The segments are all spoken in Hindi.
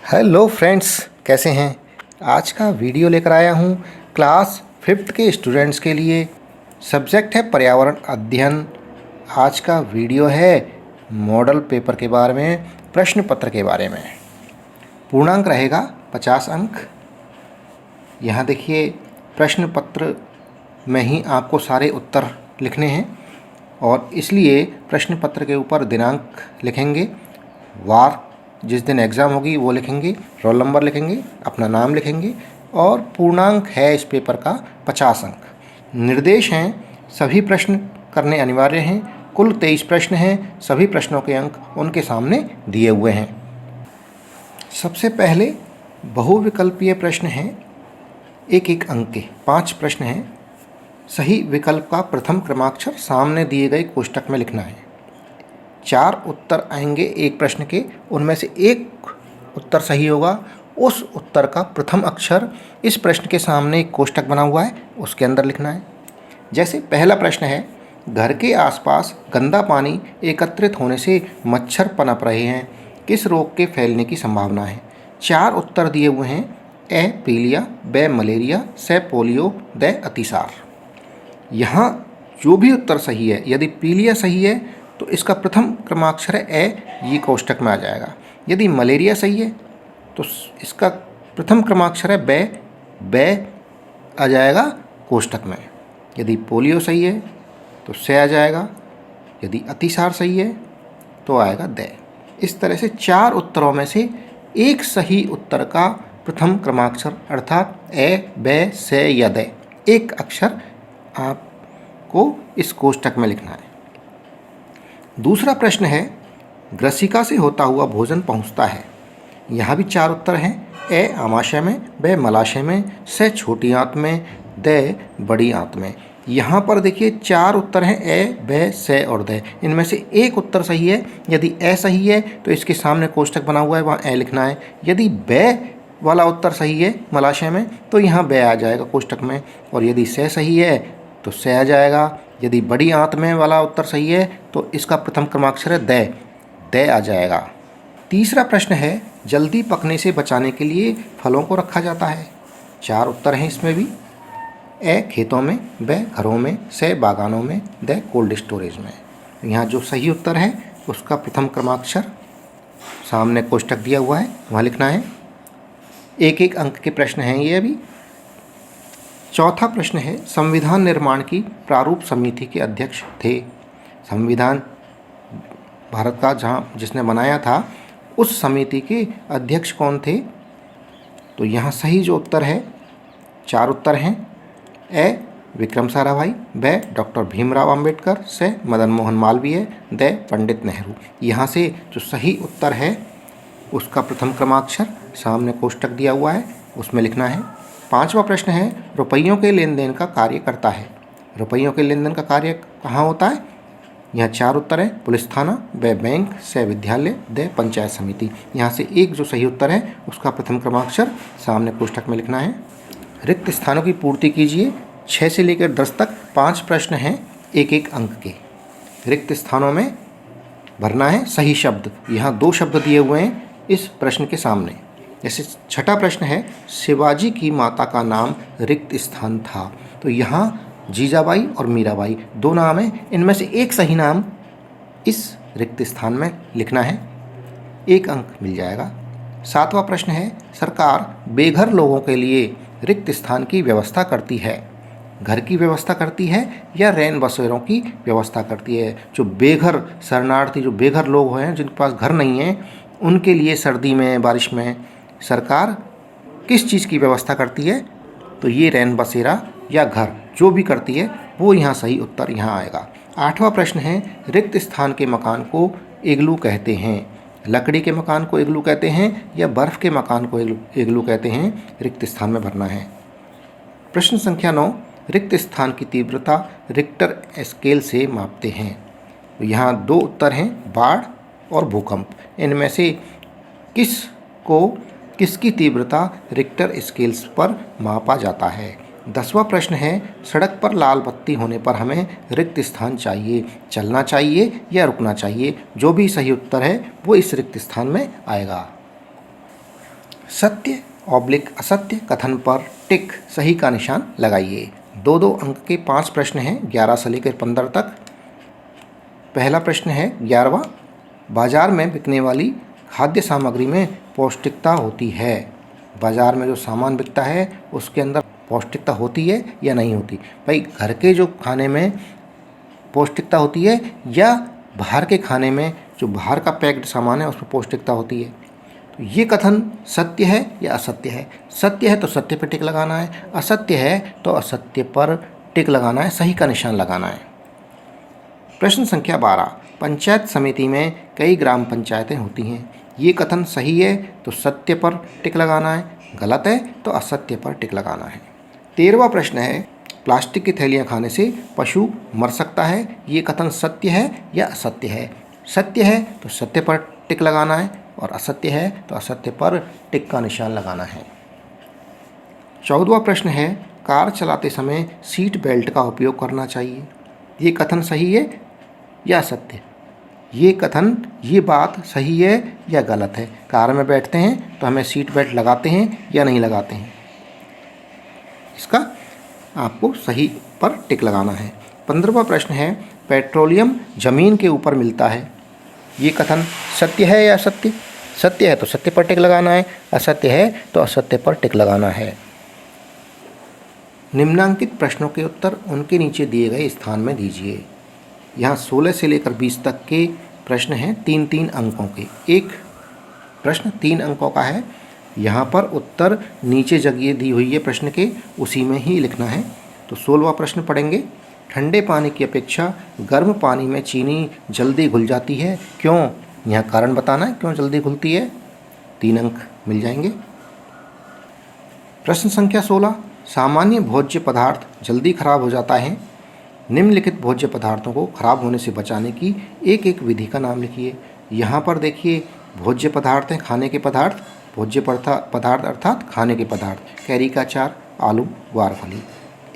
हेलो फ्रेंड्स, कैसे हैं। आज का वीडियो लेकर आया हूँ क्लास 5th के स्टूडेंट्स के लिए। सब्जेक्ट है पर्यावरण अध्ययन। आज का वीडियो है मॉडल पेपर के बारे में, प्रश्न पत्र के बारे में। पूर्णांक रहेगा 50 अंक। यहाँ देखिए, प्रश्न पत्र में ही आपको सारे उत्तर लिखने हैं और इसलिए प्रश्न पत्र के ऊपर दिनांक लिखेंगे, वार जिस दिन एग्ज़ाम होगी वो लिखेंगे, रोल नंबर लिखेंगे, अपना नाम लिखेंगे और पूर्णांक है इस पेपर का 50 अंक। निर्देश हैं, सभी प्रश्न करने अनिवार्य हैं। कुल 23 प्रश्न हैं। सभी प्रश्नों के अंक उनके सामने दिए हुए हैं। सबसे पहले बहुविकल्पीय प्रश्न हैं, एक एक अंक के 5 प्रश्न हैं। सही विकल्प का प्रथम क्रमाक्षर सामने दिए गए कोष्टक में लिखना है। 4 उत्तर आएंगे एक प्रश्न के, उनमें से एक उत्तर सही होगा। उस उत्तर का प्रथम अक्षर इस प्रश्न के सामने एक कोष्टक बना हुआ है, उसके अंदर लिखना है। जैसे पहला प्रश्न है, घर के आसपास गंदा पानी एकत्रित होने से मच्छर पनप रहे हैं, किस रोग के फैलने की संभावना है। 4 उत्तर दिए हुए हैं, ए पीलिया, ब मलेरिया, स पोलियो, द अतिसार। यहाँ जो भी उत्तर सही है, यदि पीलिया सही है तो इसका प्रथम क्रमाक्षर है ए, ये कोष्टक में आ जाएगा। यदि मलेरिया सही है तो इसका प्रथम क्रमाक्षर है ब आ जाएगा कोष्टक में। यदि पोलियो सही है तो से आ जाएगा। यदि अतिसार सही है तो आएगा द। इस तरह से 4 उत्तरों में से एक सही उत्तर का प्रथम क्रमाक्षर अर्थात ए, ब, से या द, एक अक्षर आपको इस कोष्टक में लिखना है। दूसरा प्रश्न है, ग्रसिका से होता हुआ भोजन पहुंचता है। यहाँ भी 4 उत्तर हैं, ए आमाशय में, ब मलाशय में, से छोटी आंत में, द बड़ी आंत में। यहाँ पर देखिए 4 उत्तर हैं, ए, ब, से और द। इनमें से एक उत्तर सही है। यदि ए सही है तो इसके सामने कोष्टक बना हुआ है, वहाँ ए लिखना है। यदि ब वाला उत्तर सही है मलाशय में तो यहाँ ब आ जाएगा कोष्टक में, और यदि से सही है तो से आ जाएगा। यदि बड़ी आंत में वाला उत्तर सही है तो इसका प्रथम क्रमाक्षर है द आ जाएगा। तीसरा प्रश्न है, जल्दी पकने से बचाने के लिए फलों को रखा जाता है। 4 उत्तर हैं इसमें भी, ए खेतों में, ब घरों में, से बागानों में, द कोल्ड स्टोरेज में। यहाँ जो सही उत्तर है उसका प्रथम क्रमाक्षर सामने कोष्टक दिया हुआ है, वहाँ लिखना है। एक एक अंक के प्रश्न हैं ये अभी। चौथा प्रश्न है, संविधान निर्माण की प्रारूप समिति के अध्यक्ष थे। संविधान भारत का जिसने बनाया था उस समिति के अध्यक्ष कौन थे। तो यहाँ सही जो उत्तर है, 4 उत्तर हैं, ए विक्रम साराभाई, ब डॉक्टर भीमराव अंबेडकर, से मदन मोहन मालवीय, द पंडित नेहरू। यहाँ से जो सही उत्तर है उसका प्रथम क्रमाक्षर सामने कोष्टक दिया हुआ है, उसमें लिखना है। 5वां प्रश्न है, रुपयों के लेन देन का कार्य करता है। रुपयों के लेन देन का कार्य कहाँ होता है। यहाँ 4 उत्तर है, पुलिस थाना, ब बैंक, से विद्यालय, द पंचायत समिति। यहाँ से एक जो सही उत्तर है उसका प्रथम क्रमाक्षर सामने कोष्टक में लिखना है। रिक्त स्थानों की पूर्ति कीजिए। 6 से लेकर 10 तक 5 प्रश्न हैं, एक एक अंक के। रिक्त स्थानों में भरना है सही शब्द। यहाँ 2 शब्द दिए हुए हैं इस प्रश्न के सामने। जैसे छठा प्रश्न है, शिवाजी की माता का नाम रिक्त स्थान था। तो यहाँ जीजाबाई और मीराबाई 2 नाम हैं, इनमें से एक सही नाम इस रिक्त स्थान में लिखना है, 1 अंक मिल जाएगा। 7वां प्रश्न है, सरकार बेघर लोगों के लिए रिक्त स्थान की व्यवस्था करती है। घर की व्यवस्था करती है या रैन बसेरों की व्यवस्था करती है। जो बेघर शरणार्थी, जो बेघर लोग हैं जिनके पास घर नहीं है, उनके लिए सर्दी में, बारिश में सरकार किस चीज़ की व्यवस्था करती है। तो ये रैन बसेरा या घर जो भी करती है वो यहाँ सही उत्तर यहाँ आएगा। 8वां प्रश्न है, रिक्त स्थान के मकान को इग्लू कहते हैं। लकड़ी के मकान को इग्लू कहते हैं या बर्फ़ के मकान को इग्लू कहते हैं, रिक्त स्थान में भरना है। प्रश्न संख्या 9, रिक्त स्थान की तीव्रता रिक्टर स्केल से मापते हैं। तो यहाँ 2 उत्तर हैं, बाढ़ और भूकंप। इनमें से किसकी तीव्रता रिक्टर स्केल्स पर मापा जाता है। 10वां प्रश्न है, सड़क पर लाल बत्ती होने पर हमें रिक्त स्थान चाहिए, चलना चाहिए या रुकना चाहिए। जो भी सही उत्तर है वो इस रिक्त स्थान में आएगा। सत्य ऑब्लिक असत्य कथन पर टिक सही का निशान लगाइए। 2-2 अंक के 5 प्रश्न हैं 11 से लेकर 15 तक। पहला प्रश्न है 11वां, बाजार में बिकने वाली खाद्य सामग्री में पौष्टिकता होती है। बाजार में जो सामान बिकता है उसके अंदर पौष्टिकता होती है या नहीं होती? भाई घर के जो खाने में पौष्टिकता होती है या बाहर के खाने में जो बाहर का पैक्ड सामान है उसमें पौष्टिकता होती है? तो ये कथन सत्य है या असत्य है? सत्य है तो सत्य पर टिक लगाना है, असत्य है तो असत्य पर टिक लगाना है, सही का निशान लगाना है। प्रश्न संख्या 12, पंचायत समिति में कई ग्राम पंचायतें होती हैं। ये कथन सही है तो सत्य पर टिक लगाना है, गलत है तो असत्य पर टिक लगाना है। 13वां प्रश्न है, प्लास्टिक की थैलियाँ खाने से पशु मर सकता है। ये कथन सत्य है या असत्य है? सत्य है तो सत्य पर टिक लगाना है और असत्य है तो असत्य पर टिक का निशान लगाना है। 14वां प्रश्न है, कार चलाते समय सीट बेल्ट का उपयोग करना चाहिए। ये कथन सही है या असत्य? ये बात सही है या गलत है? कार में बैठते हैं तो हमें सीट बेल्ट लगाते हैं या नहीं लगाते हैं? इसका आपको सही पर टिक लगाना है। 15वां प्रश्न है, पेट्रोलियम जमीन के ऊपर मिलता है। ये कथन सत्य है या असत्य? सत्य है तो सत्य पर टिक लगाना है, असत्य है तो असत्य पर टिक लगाना है। निम्नांकित प्रश्नों के उत्तर उनके नीचे दिए गए स्थान में दीजिए। यहाँ 16 से लेकर 20 तक के प्रश्न हैं 3-3 अंकों के। एक प्रश्न 3 अंकों का है, यहाँ पर उत्तर नीचे जगह दी हुई है प्रश्न के, उसी में ही लिखना है। तो 16वां प्रश्न पढ़ेंगे, ठंडे पानी की अपेक्षा गर्म पानी में चीनी जल्दी घुल जाती है, क्यों? यहाँ कारण बताना है क्यों जल्दी घुलती है। 3 अंक मिल जाएंगे। प्रश्न संख्या 16, सामान्य भोज्य पदार्थ जल्दी खराब हो जाता है। निम्नलिखित भोज्य पदार्थों को खराब होने से बचाने की एक एक विधि का नाम लिखिए। यहाँ पर देखिए भोज्य पदार्थ हैं, खाने के पदार्थ, भोज्य पदार्थ अर्थात खाने के पदार्थ, कैरी का अचार, आलू, ग्वारफली।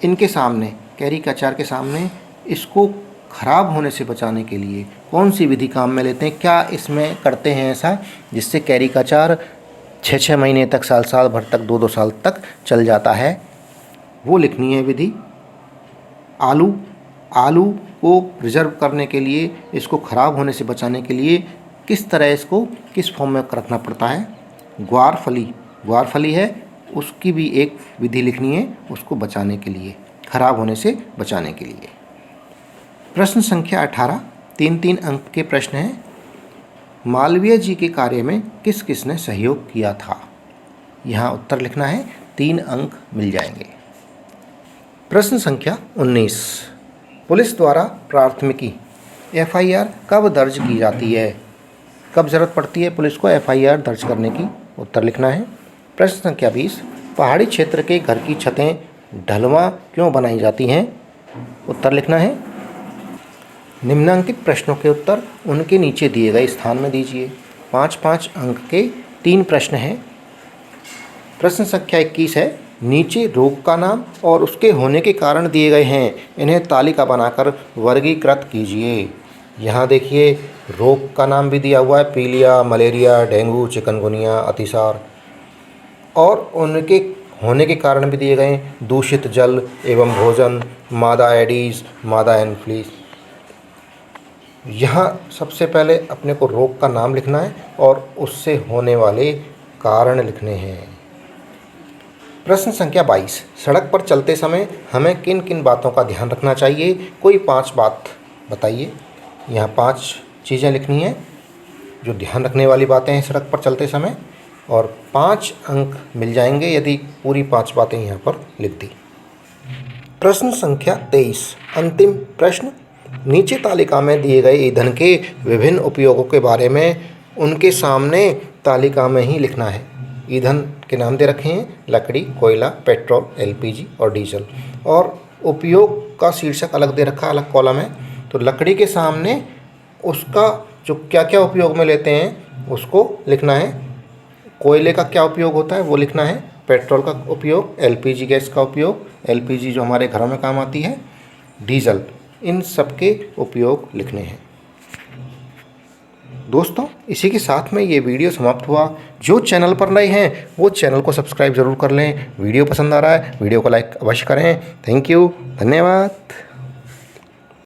इनके सामने, कैरी के अचार के सामने, इसको खराब होने से बचाने के लिए कौन सी विधि काम में लेते हैं? क्या इसमें करते हैं ऐसा जिससे कैरी का अचार 6-6 महीने तक, साल भर तक, 2-2 साल तक चल जाता है? वो लिखनी है विधि। आलू को प्रिजर्व करने के लिए, इसको ख़राब होने से बचाने के लिए किस तरह इसको किस फॉर्म में रखना पड़ता है? ग्वारफली है, उसकी भी एक विधि लिखनी है, उसको बचाने के लिए, ख़राब होने से बचाने के लिए। प्रश्न संख्या 18, 3-3 अंक के प्रश्न हैं। मालवीय जी के कार्य में किस किसने सहयोग किया था? यहाँ उत्तर लिखना है, 3 अंक मिल जाएंगे। प्रश्न संख्या 19, पुलिस द्वारा प्राथमिकी FIR कब दर्ज की जाती है? कब ज़रूरत पड़ती है पुलिस को FIR दर्ज करने की? उत्तर लिखना है। प्रश्न संख्या 20, पहाड़ी क्षेत्र के घर की छतें ढलवां क्यों बनाई जाती हैं? उत्तर लिखना है। निम्नांकित प्रश्नों के उत्तर उनके नीचे दिए गए स्थान में दीजिए। 5-5 अंक के 3 प्रश्न हैं। प्रश्न संख्या 21 है, नीचे रोग का नाम और उसके होने के कारण दिए गए हैं, इन्हें तालिका बनाकर वर्गीकृत कीजिए। यहाँ देखिए रोग का नाम भी दिया हुआ है, पीलिया, मलेरिया, डेंगू, चिकनगुनिया, अतिसार, और उनके होने के कारण भी दिए गए हैं, दूषित जल एवं भोजन, मादा एडीज, मादा एनफ्लीस। यहाँ सबसे पहले अपने को रोग का नाम लिखना है और उससे होने वाले कारण लिखने हैं। प्रश्न संख्या 22, सड़क पर चलते समय हमें किन किन बातों का ध्यान रखना चाहिए? कोई 5 बात बताइए। यहाँ 5 चीज़ें लिखनी है जो ध्यान रखने वाली बातें हैं सड़क पर चलते समय, और 5 अंक मिल जाएंगे यदि पूरी 5 बातें यहाँ पर लिख दी। प्रश्न संख्या 23, अंतिम प्रश्न, नीचे तालिका में दिए गए ईंधन के विभिन्न उपयोगों के बारे में उनके सामने तालिका में ही लिखना है। ईंधन के नाम दे रखे हैं, लकड़ी, कोयला, पेट्रोल, LPG और डीजल, और उपयोग का शीर्षक अलग दे रखा है, अलग कॉलम है। तो लकड़ी के सामने उसका जो क्या क्या उपयोग में लेते हैं उसको लिखना है, कोयले का क्या उपयोग होता है वो लिखना है, पेट्रोल का उपयोग, LPG गैस का उपयोग, LPG जो हमारे घरों में काम आती है, डीजल, इन सब के उपयोग लिखने हैं। दोस्तों इसी के साथ में ये वीडियो समाप्त हुआ। जो चैनल पर नए हैं वो चैनल को सब्सक्राइब ज़रूर कर लें। वीडियो पसंद आ रहा है वीडियो को लाइक अवश्य करें। थैंक यू, धन्यवाद।